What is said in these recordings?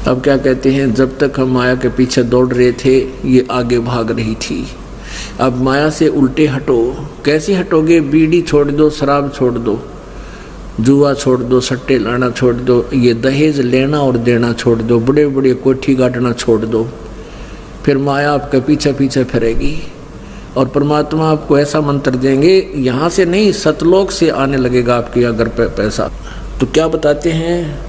अब क्या कहते हैं, जब तक हम माया के पीछे दौड़ रहे थे ये आगे भाग रही थी। अब माया से उल्टे हटो। कैसे हटोगे? बीड़ी छोड़ दो, शराब छोड़ दो, जुआ छोड़ दो, सट्टे लाना छोड़ दो, ये दहेज लेना और देना छोड़ दो, बड़े बड़े कोठी गाटना छोड़ दो। फिर माया आपके पीछे पीछे फिरेगी और परमात्मा आपको ऐसा मंत्र देंगे, यहाँ से नहीं सतलोक से आने लगेगा आपके अगर पैसा। तो क्या बताते हैं,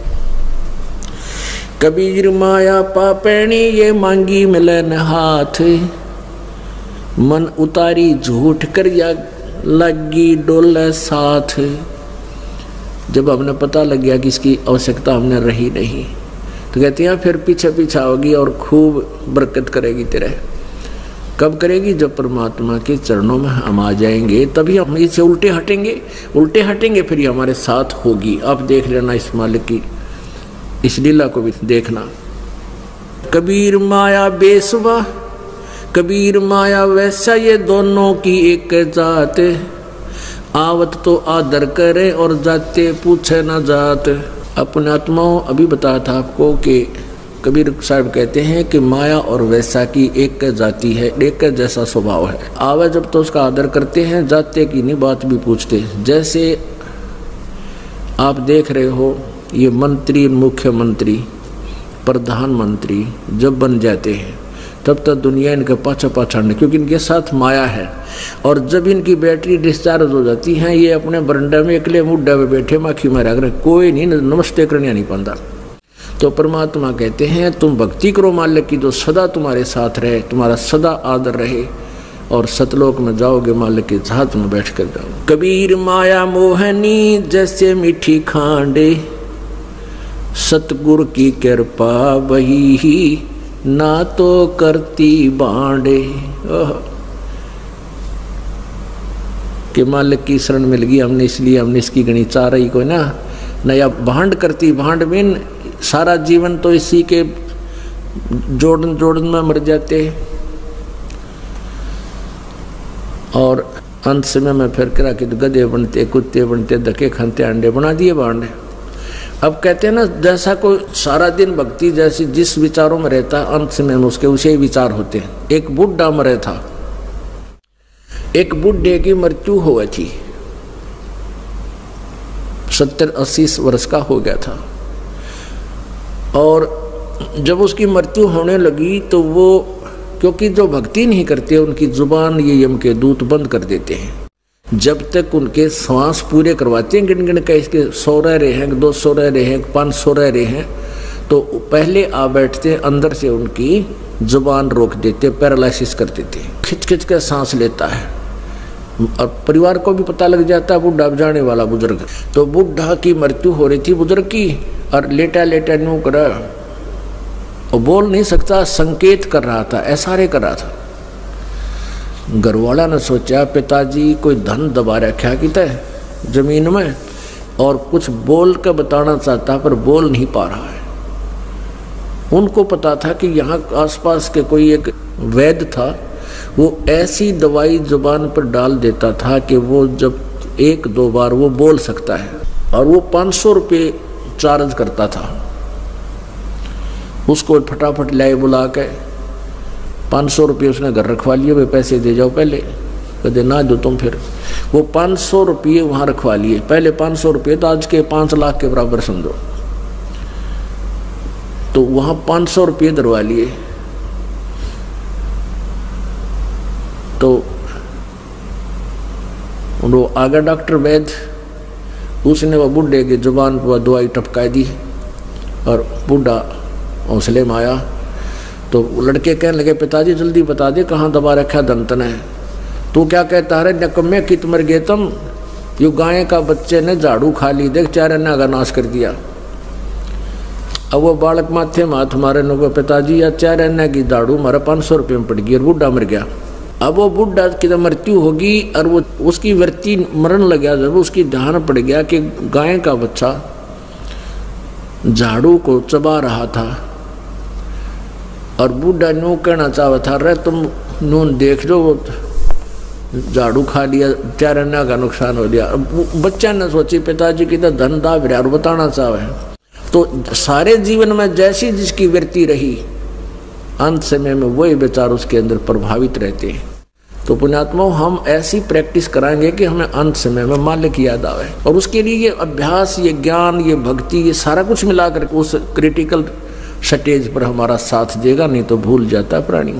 कबीर माया पापैनी ये मांगी मिलन हाथ, मन उतारी झूठ कर या लगी डोले साथ। जब हमने पता लग गया कि इसकी आवश्यकता हमने रही नहीं, तो कहते हैं फिर पीछे पीछे होगी और खूब बरकत करेगी तेरे। कब करेगी? जब परमात्मा के चरणों में हम आ जाएंगे, तभी हम इससे उल्टे हटेंगे फिर ये हमारे साथ होगी। आप देख लेना इस मालिक की इस लीला को भी देखना। कबीर माया बेसवा, कबीर माया वैसा, ये दोनों की एक जात, आवत तो आदर करे और जाते पूछे न जात। अपने आत्माओं अभी बताया था आपको कि कबीर साहब कहते हैं कि माया और वैसा की एक जाति है, एक जैसा स्वभाव है। आवे जब तो उसका आदर करते हैं, जाते की नहीं बात भी पूछते। जैसे आप देख रहे हो ये मंत्री, मुख्यमंत्री, प्रधानमंत्री जब बन जाते हैं तब तक दुनिया इनके पाछा पाछाड़ने, क्योंकि इनके साथ माया है। और जब इनकी बैटरी डिस्चार्ज हो जाती है, ये अपने बरंडे में अकेले मुड्डे में बैठे माखी मारा कर, कोई नहीं नमस्ते करने नहीं पाता। तो परमात्मा कहते हैं तुम भक्ति करो मालिक की, जो सदा तुम्हारे साथ रहे, तुम्हारा सदा आदर रहे, और सतलोक में जाओगे मालिक के साथ में बैठ कर जाओ। कबीर माया मोहनी जैसे मीठी खांडे, सतगुरु की कृपा वही ही ना तो करती बांडे। कि मालिक की शरण मिल गई हमने, इसलिए हमने इसकी गणी चाह रही कोई ना नया भांड करती। भांड में सारा जीवन तो इसी के जोड़न में मर जाते, और अंत समय में फिर करा कि गधे बनते, कुत्ते बनते, धक्के खाते, अंडे बना दिए भांडे। अब कहते हैं ना, जैसा कोई सारा दिन भक्ति जैसी जिस विचारों में रहता है, अंत समय में उसके उसे ही विचार होते हैं। एक बुढ़ा मरे था, एक बुढ़े की मृत्यु हुई थी, 70-80 वर्ष का हो गया था। और जब उसकी मृत्यु होने लगी तो वो, क्योंकि जो भक्ति नहीं करते उनकी जुबान ये यम के दूत बंद कर देते हैं। जब तक उनके श्वास पूरे करवाते हैं, गिन गिन के इसके 100 रह रहे हैं, 200 रह रहे हैं, 500 रह रहे हैं, तो पहले आ बैठते हैं, अंदर से उनकी जुबान रोक देते, पैरालिसिस कर देते, खिंच खिंच के सांस लेता है। और परिवार को भी पता लग जाता है, बुढ़ा जाने वाला बुजुर्ग। तो बुढ़ा की मृत्यु हो रही थी बुजुर्ग की, और लेटा लेटा न्यू करा, और बोल नहीं सकता, संकेत कर रहा था, इशारे कर रहा था। घरवाला ने सोचा पिताजी कोई धन दबा रखा कि तय जमीन में, और कुछ बोल कर बताना चाहता पर बोल नहीं पा रहा है। उनको पता था कि यहाँ आसपास के कोई एक वैद्य था, वो ऐसी दवाई जुबान पर डाल देता था कि वो जब 1-2 बार वो बोल सकता है, और वो 500 रुपये चार्ज करता था। उसको फटाफट लाए बुला के 500 रुपये उसने घर रखवा लिए, वे पैसे दे जाओ पहले, कहते ना दो तुम। फिर वो 500 रुपये वहाँ रखवा लिए, पहले 500 रुपये तो आज के 5 लाख के बराबर समझो। तो वहाँ 500 रुपये दरवा लिए। तो वो आगे डॉक्टर वैद्य, उसने वो बुढ़े की जुबान पर दवाई टपकाई दी, और बुढ़ा हौसले में आया। तो लड़के कहने लगे पिताजी जल्दी बता दे कहाँ दबा रखा दंतन है। तू क्या कहता है नकम्मे कित मर गए तुम, यू गाय का बच्चे ने झाड़ू खा ली, देख चारे ने अगर नाश कर दिया। अब वो बालक माथे में हाथ मारे नो, पिताजी या चारे ने की झाड़ू मारा 500 रुपये में पड़ गई, और बुढ़ा मर गया। अब वो बुढ़ा की मृत्यु होगी, और वो उसकी वृत्ति मरण लग गया। जब उसकी ध्यान पड़ गया कि गाय का बच्चा झाड़ू को चबा रहा था, और बूढ़ा न्यू कहना चाहता था, अरे तुम नून देख लो, वो झाड़ू खा लिया, 4 अन्ना का नुकसान हो गया। बच्चा ने सोची पिताजी की तो धन दाब रहा और बताना चाहे। तो सारे जीवन में जैसी जिसकी वृत्ति रही, अंत समय में वही विचार उसके अंदर प्रभावित रहते हैं। तो पुण्यात्माओं, हम ऐसी प्रैक्टिस कराएंगे कि हमें अंत समय में मालिक याद आवे, और उसके लिए ये अभ्यास, ये ज्ञान, ये भक्ति, ये सारा कुछ मिलाकर उस क्रिटिकल स्टेज पर हमारा साथ देगा। नहीं तो भूल जाता प्राणी।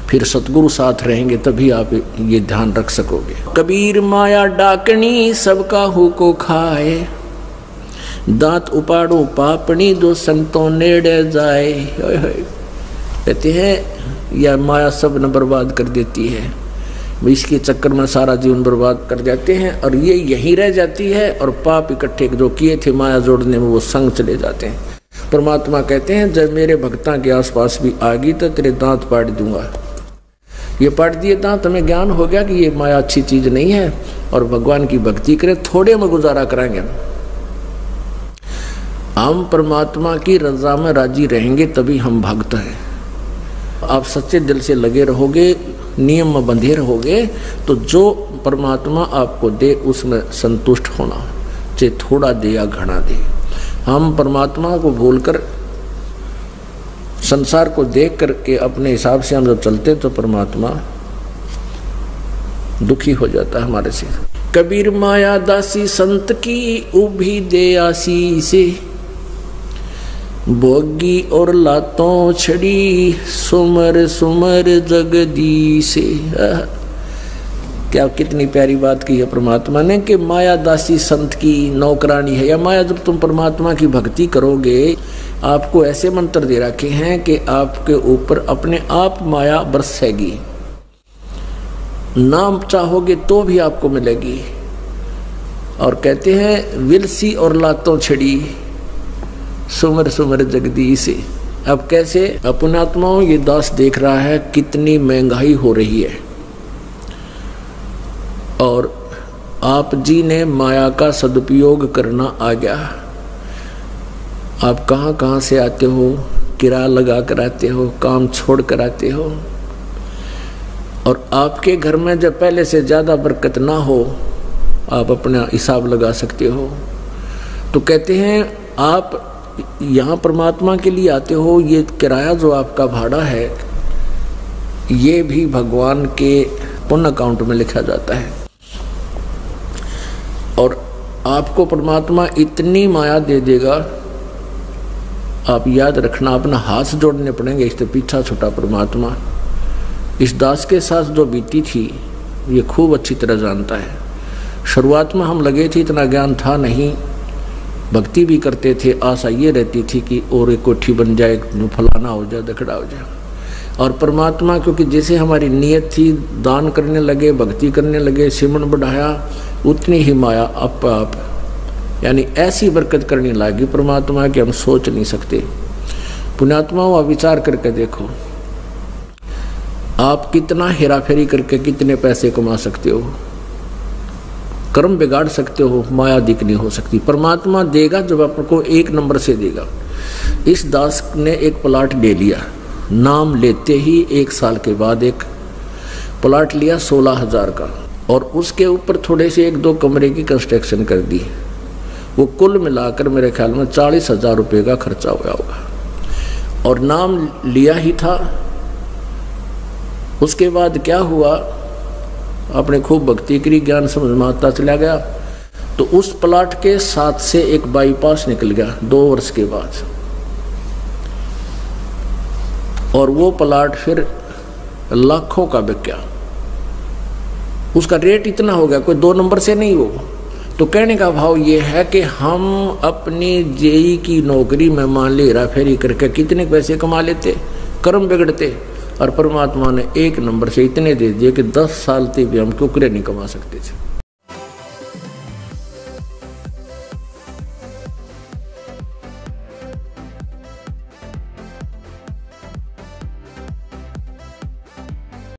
फिर सतगुरु साथ रहेंगे तभी आप ये ध्यान रख सकोगे। कबीर माया डाकनी सबका हु को खाए, दांत उपाड़ो पापनी दो संतों नेड़े जाए। कहते हैं यह माया सब न बर्बाद कर देती है, इसके चक्कर में सारा जीवन बर्बाद कर जाते हैं और ये यहीं रह जाती है, और पाप इकट्ठे जो किए थे माया जोड़ने में वो संग चले जाते हैं। परमात्मा कहते हैं जब मेरे भक्ता के आसपास भी आ गई तो तेरे दांत पाड़ दूंगा। ये पाड़ दिए दांत, हमें ज्ञान हो गया कि ये माया अच्छी चीज नहीं है, और भगवान की भक्ति करें, थोड़े में गुजारा कराएंगे। हम परमात्मा की रजा में राजी रहेंगे तभी हम भक्त हैं। आप सच्चे दिल से लगे रहोगे, नियम में बंधे रहोगे, तो जो परमात्मा आपको दे उसमें संतुष्ट होना, चाहे थोड़ा दे या घना दे। हम परमात्मा को भूलकर संसार को देख करके अपने हिसाब से हम जब चलते तो परमात्मा दुखी हो जाता है हमारे से। कबीर माया दासी संत की उभी दे आसी से, भोगी और लातों छड़ी सुमर सुमर जगदीसे। क्या कितनी प्यारी बात की है परमात्मा ने कि माया दासी संत की नौकरानी है। या माया जब तुम परमात्मा की भक्ति करोगे, आपको ऐसे मंत्र दे रखे हैं कि आपके ऊपर अपने आप माया बरसेगी, नाम चाहोगे तो भी आपको मिलेगी। और कहते हैं विलसी और लातों छड़ी सुमर सुमर जगदीश। अब कैसे? अपनात्माओं, ये दास देख रहा है कितनी महंगाई हो रही है, और आप जी ने माया का सदुपयोग करना आ गया। आप कहाँ कहाँ से आते हो, किराया लगा कर आते हो, काम छोड़ कर आते हो, और आपके घर में जब पहले से ज़्यादा बरकत ना हो, आप अपना हिसाब लगा सकते हो। तो कहते हैं आप यहाँ परमात्मा के लिए आते हो, ये किराया जो आपका भाड़ा है ये भी भगवान के पुण्य अकाउंट में लिखा जाता है। और आपको परमात्मा इतनी माया दे देगा, आप याद रखना, अपना हाथ जोड़ने पड़ेंगे, इससे पीछा छुटा परमात्मा। इस दास के साथ जो बीती थी ये खूब अच्छी तरह जानता है। शुरुआत में हम लगे थे, इतना ज्ञान था नहीं, भक्ति भी करते थे, आशा ये रहती थी कि और एक कोठी बन जाए, फलाना हो जाए, दखड़ा हो जाए। और परमात्मा क्योंकि जैसे हमारी नीयत थी, दान करने लगे, भक्ति करने लगे, सिमरन बढ़ाया, उतनी ही माया आप यानी ऐसी बरकत करने लगी परमात्मा कि हम सोच नहीं सकते। पुण्यात्माओं, आप विचार करके देखो, आप कितना हेरा फेरी करके कितने पैसे कमा सकते हो, कर्म बिगाड़ सकते हो, माया दिख नहीं हो सकती। परमात्मा देगा जब आपको एक नंबर से देगा। इस दास ने एक प्लाट ले लिया, नाम लेते ही 1 साल के बाद एक प्लाट लिया 16,000 का, और उसके ऊपर थोड़े से 1-2 कमरे की कंस्ट्रक्शन कर दी। वो कुल मिलाकर मेरे ख्याल में 40,000 रुपये का खर्चा हुआ होगा, और नाम लिया ही था। उसके बाद क्या हुआ, अपने खूब भक्ति करी, ज्ञान समझ में आता चला गया, तो उस प्लाट के साथ से एक बाईपास निकल गया 2 वर्ष के बाद, और वो प्लाट फिर लाखों का बिक गया। उसका रेट इतना हो गया, कोई 2 नंबर से नहीं हो। तो कहने का भाव ये है कि हम अपनी जेई की नौकरी में मान ले हेरा फेरी करके कितने पैसे कमा लेते, कर्म बिगड़ते, और परमात्मा ने 1 नंबर से इतने दे दिए कि 10 साल तक भी हम कुकरे नहीं कमा सकते थे।